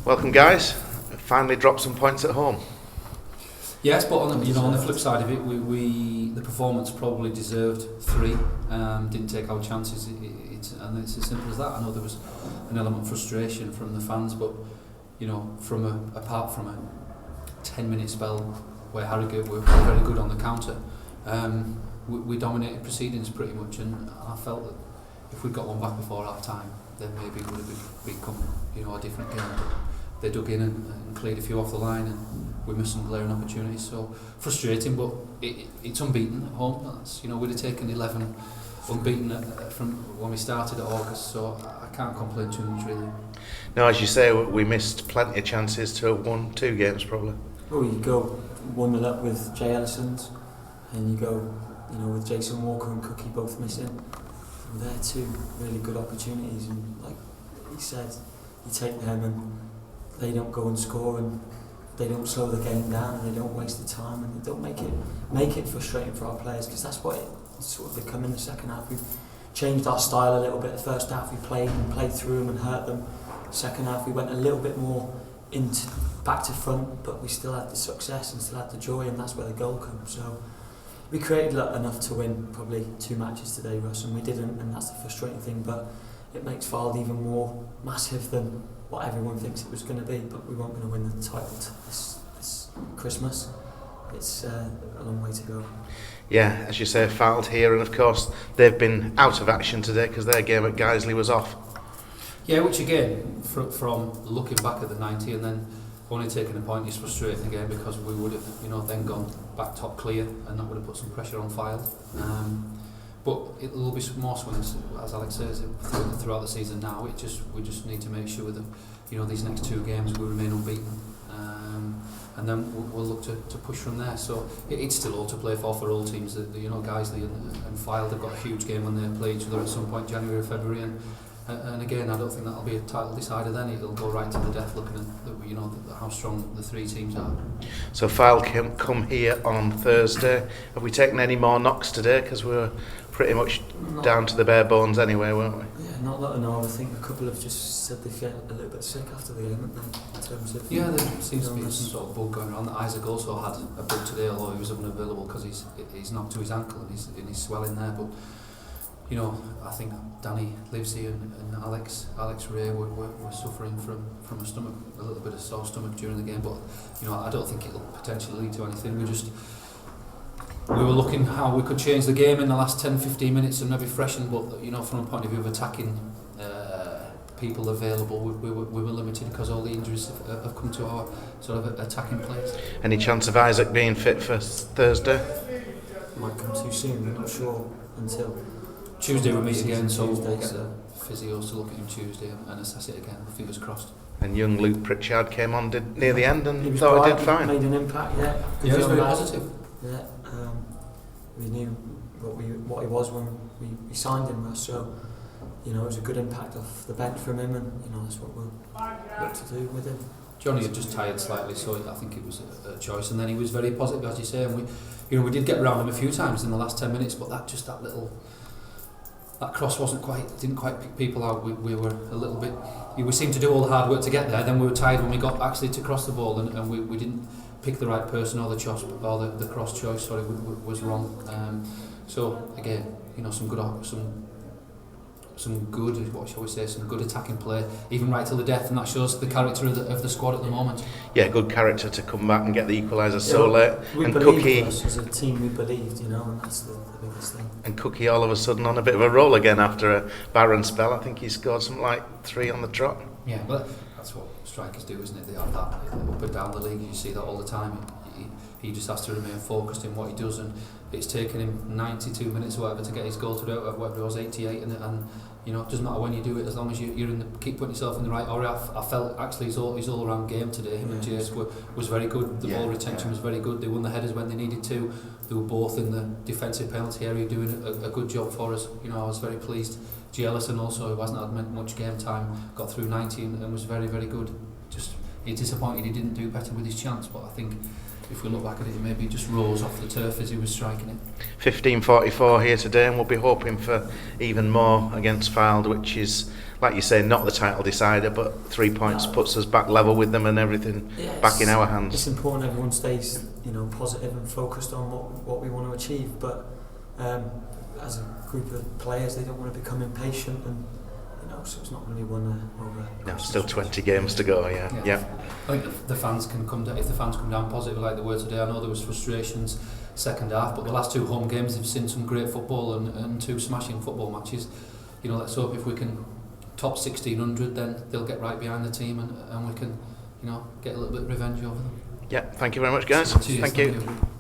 Welcome, guys. Finally dropped some points at home. Yes, but on the flip side of it, we the performance probably deserved 3. Didn't take our chances, and it's as simple as that. I know there was an element of frustration from the fans, but apart from a 10-minute spell where Harrogate were very good on the counter, we dominated proceedings pretty much, and I felt that if we'd got one back before half time, then maybe it would have become a different game. They dug in and cleared a few off the line, and we missed some glaring opportunities. So frustrating, but it's unbeaten at home. We'd have taken 11 unbeaten from when we started at August, so I can't complain too much really. No, as you say, we missed plenty of chances to have won 2 games probably. Well, you go 1-0 up with Jay Ellison's, and you go, with Jason Walker and Cookie both missing. They're 2 really good opportunities, and like he said, you take them and they don't go and score, and they don't slow the game down, and they don't waste the time, and they don't make it frustrating for our players, because that's what it's sort of become in the second half. We've changed our style a little bit. The first half we played through them and hurt them. Second half we went a little bit more back to front, but we still had the success and still had the joy, and that's where the goal comes. So we created enough to win probably 2 matches today, Russ, and we didn't, and that's the frustrating thing. But it makes Fylde even more massive than what everyone thinks it was going to be. But we weren't going to win the title this Christmas. It's a long way to go. Yeah, as you say, Fylde here, and of course they've been out of action today because their game at Guiseley was off. Yeah, which again, from looking back at the 90 and then only taking a point is frustrating again, because we would have then gone back top clear, and that would have put some pressure on Fylde. But it will be more so, as Alex says, throughout the season now. We just need to make sure that these next 2 games we remain unbeaten, and then we'll look to push from there. So it's still all to play for all teams. Guiseley and Fylde have got a huge game when they play each other at some point, January or February, and again, I don't think that'll be a title decider then. It'll go right to the death, looking at how strong the 3 teams are. So Fylde come here on Thursday. Have we taken any more knocks today? Because we were pretty much down to the bare bones anyway, weren't we? Yeah, not that I know. I think a couple have just said they felt a little bit sick after the game, haven't they? In terms of there seems to be some sort of bug going around. Isaac also had a bug today, although he was unavailable because he's knocked to his ankle and he's swelling there. But I think Danny Livesey and Alex Ray were suffering from a little bit of sore stomach during the game. But I don't think it'll potentially lead to anything. We were looking how we could change the game in the last 10-15 minutes and maybe freshen, but from a point of view of attacking people available, we were limited because all the injuries have come to our sort of attacking players. Any chance of Isaac being fit for Thursday? Might come too soon. I'm not sure until Tuesday we meet again, so Tuesday, we'll get the physios to look at him Tuesday and assess it again. Fingers crossed. And young Luke Pritchard came on near the end and he thought he did fine. Made an impact, yeah. Yeah, it was very positive. Yeah, we knew what he was when we signed him, so it was a good impact off the bench from him, and that's what we'll look to do with him. Johnny had just tired slightly, so I think it was a choice, and then he was very positive, as you say, and we did get around him a few times in the last 10 minutes, but that cross didn't quite pick people out. We were a little bit, we seemed to do all the hard work to get there, then we were tired when we got actually to cross the ball, and we didn't pick the right person, or the cross choice was wrong. So again, some good attacking play, even right till the death, and that shows the character of the squad at the moment. Yeah, good character to come back and get the equaliser so late. We believed as a team, we believed, and that's the biggest thing. And Cookie all of a sudden on a bit of a roll again after a barren spell. I think he scored something like 3 on the trot. Yeah, but that's what strikers do, isn't it? They have that up and down the league. You see that all the time. He just has to remain focused in what he does, and it's taken him 92 minutes or whatever to get his goal to do it, whatever it was, 88, and it doesn't matter when you do it, as long as you're keep putting yourself in the right order. I felt actually his all-round game today, him and Jace was very good. The ball retention was very good. They won the headers when they needed to. They were both in the defensive penalty area doing a good job for us. I was very pleased. G. Ellison also, who hasn't had much game time, got through 90 and was very, very good. Just he's disappointed he didn't do better with his chance, but I think if we look back at it, maybe just rose off the turf as he was striking it. 15:44 here today, and we'll be hoping for even more against Fylde, which is, like you say, not the title decider, but 3 points puts us back level with them and everything back in our hands. It's important everyone stays, positive and focused on what we want to achieve. But as a group of players, they don't want to become impatient, and so it's not going to be one over. No, still 20 games to go. Yeah. I think the fans can come down. If the fans come down positive like they were today, I know there was frustrations second half, but the last 2 home games they've seen some great football and 2 smashing football matches. Let's hope if we can top 1600, then they'll get right behind the team and we can, get a little bit of revenge over them. Yeah, thank you very much, guys. Cheers, Thank you.